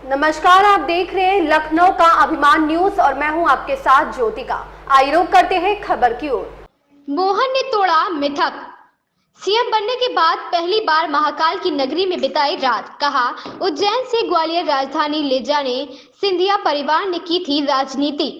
नमस्कार, आप देख रहे हैं लखनऊ का अभिमान न्यूज और मैं हूं आपके साथ ज्योतिका। आइए रुक करते हैं खबर की ओर। मोहन ने तोड़ा मिथक। सीएम बनने के बाद पहली बार महाकाल की नगरी में बिताई रात। कहा, उज्जैन से ग्वालियर राजधानी ले जाने सिंधिया परिवार ने की थी राजनीति।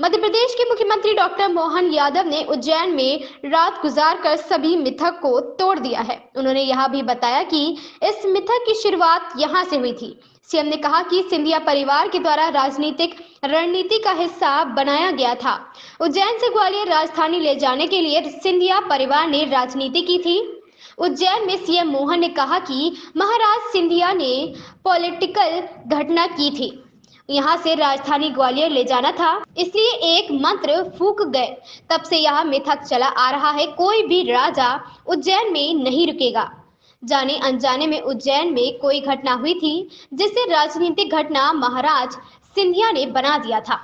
मध्य प्रदेश के मुख्यमंत्री डॉक्टर मोहन यादव ने उज्जैन में रात गुजारकर सभी मिथक को तोड़ दिया है। उन्होंने यह भी बताया कि इस मिथक की शुरुआत यहां से हुई थी। सीएम ने कहा कि सिंधिया परिवार के द्वारा राजनीतिक रणनीति का हिस्सा बनाया गया था। उज्जैन से ग्वालियर राजधानी ले जाने के लिए सिंधिया परिवार ने राजनीति की थी। उज्जैन में सीएम मोहन ने कहा कि महाराज सिंधिया ने पॉलिटिकल घटना की थी, यहाँ से राजधानी ग्वालियर ले जाना था, इसलिए एक मंत्र फूंक गए। तब से यह मिथक चला आ रहा है, कोई भी राजा उज्जैन में नहीं रुकेगा। जाने अनजाने में उज्जैन में कोई घटना हुई थी जिसे राजनीतिक घटना महाराज सिंधिया ने बना दिया था।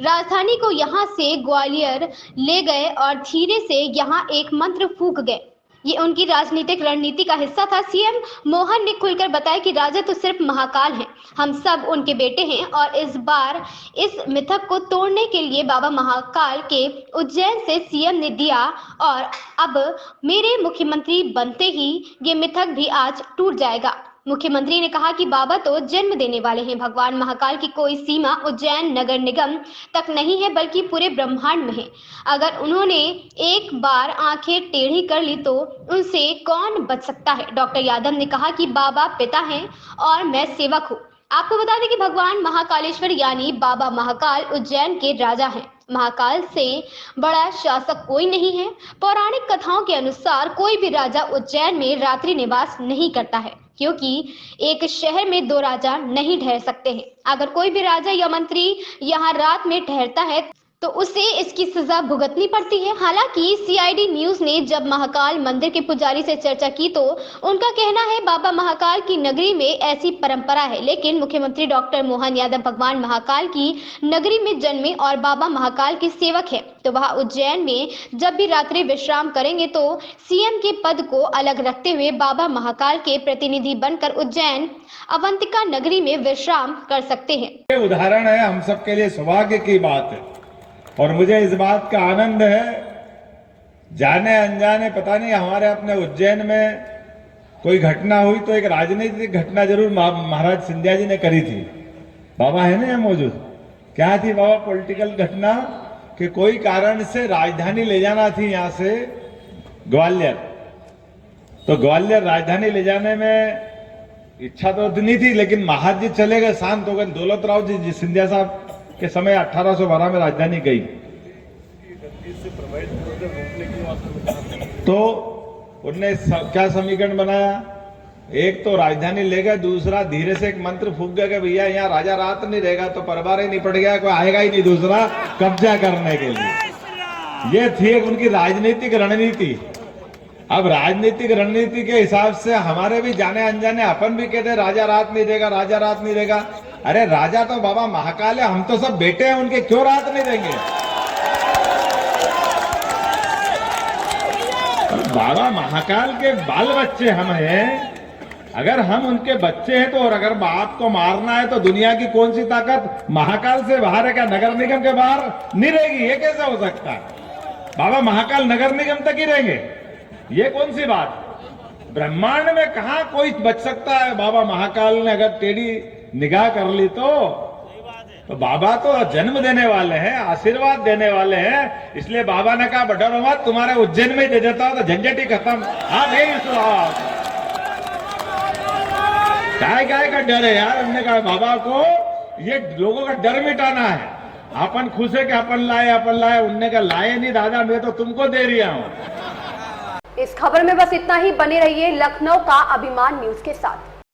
राजधानी को यहाँ से ग्वालियर ले गए और धीरे से यहाँ एक मंत्र फूंक गए। ये उनकी राजनीतिक रणनीति का हिस्सा था। सीएम मोहन ने खुलकर बताया कि राजा तो सिर्फ महाकाल हैं, हम सब उनके बेटे हैं और इस बार इस मिथक को तोड़ने के लिए बाबा महाकाल के उज्जैन से सीएम ने दिया और अब मेरे मुख्यमंत्री बनते ही ये मिथक भी आज टूट जाएगा। मुख्यमंत्री ने कहा कि बाबा तो जन्म देने वाले हैं। भगवान महाकाल की कोई सीमा उज्जैन नगर निगम तक नहीं है, बल्कि पूरे ब्रह्मांड में है। अगर उन्होंने एक बार आंखें टेढ़ी कर ली तो उनसे कौन बच सकता है। डॉक्टर यादव ने कहा कि बाबा पिता हैं और मैं सेवक हूँ। आपको बता दें कि भगवान महाकालेश्वर यानी बाबा महाकाल उज्जैन के राजा हैं। महाकाल से बड़ा शासक कोई नहीं है। पौराणिक कथाओं के अनुसार कोई भी राजा उज्जैन में रात्रि निवास नहीं करता है, क्योंकि एक शहर में दो राजा नहीं ठहर सकते हैं। अगर कोई भी राजा या मंत्री यहाँ रात में ठहरता है तो उसे इसकी सजा भुगतनी पड़ती है। हालांकि सीआईडी न्यूज ने जब महाकाल मंदिर के पुजारी से चर्चा की तो उनका कहना है बाबा महाकाल की नगरी में ऐसी परंपरा है, लेकिन मुख्यमंत्री डॉक्टर मोहन यादव भगवान महाकाल की नगरी में जन्मे और बाबा महाकाल के सेवक है, तो वह उज्जैन में जब भी रात्रि विश्राम करेंगे तो सीएम के पद को अलग रखते हुए बाबा महाकाल के प्रतिनिधि बनकर उज्जैन अवंतिका नगरी में विश्राम कर सकते हैं। उदाहरण है, हम सबके लिए सौभाग्य की बात है और मुझे इस बात का आनंद है, जाने अनजाने पता नहीं हमारे अपने उज्जैन में कोई घटना हुई तो एक राजनीतिक घटना जरूर महाराज सिंधिया जी ने करी थी। बाबा है ना यहाँ मौजूद। क्या थी बाबा पॉलिटिकल घटना कि कोई कारण से राजधानी ले जाना थी यहाँ से ग्वालियर। तो ग्वालियर राजधानी ले जाने में इच्छा तो नहीं थी, लेकिन महाराज जी चले गए, शांत हो गए। दौलत राव जी सिंधिया साहब के समय 1812 में राजधानी गई तो उनने क्या समीकरण बनाया, एक तो राजधानी ले गए, दूसरा धीरे से एक मंत्र फूंक गया कि भैया यहाँ राजा रात नहीं रहेगा तो परिवार ही नहीं पड़ गया, कोई आएगा ही नहीं दूसरा कब्जा करने के लिए। ये थी एक उनकी राजनीतिक रणनीति। अब राजनीतिक रणनीति के हिसाब से हमारे भी जाने अनजाने अपन भी कहते राजा रात नहीं रहेगा, राजा रात नहीं रहेगा। अरे राजा तो बाबा महाकाल है, हम तो सब बेटे हैं उनके, क्यों रात नहीं देंगे। बाबा महाकाल के बाल बच्चे हम हैं, अगर हम उनके बच्चे हैं तो, और अगर बाप को मारना है तो दुनिया की कौन सी ताकत महाकाल से बाहर है क्या? नगर निगम के बाहर नहीं रहेगी, ये कैसे हो सकता है? बाबा महाकाल नगर निगम तक ही रहेंगे, ये कौन सी बात? ब्रह्मांड में कहां कोई बच सकता है? बाबा महाकाल ने अगर टेढ़ी निगाह कर ली तो बाबा तो जन्म देने वाले हैं, आशीर्वाद देने वाले हैं। इसलिए बाबा ने कहा डरो मत, तुम्हारे उज्जैन में दे देता हूं तो झंझट ही खत्म। आप यही काय का डर है यार? हमने कहा बाबा को ये लोगों का डर मिटाना है। अपन खुश है कि अपन लाए, उनने कहा लाए नहीं दादा, मैं तो तुमको दे रहा हूं। इस खबर में बस इतना ही। बने रहिए लखनऊ का अभिमान न्यूज के साथ।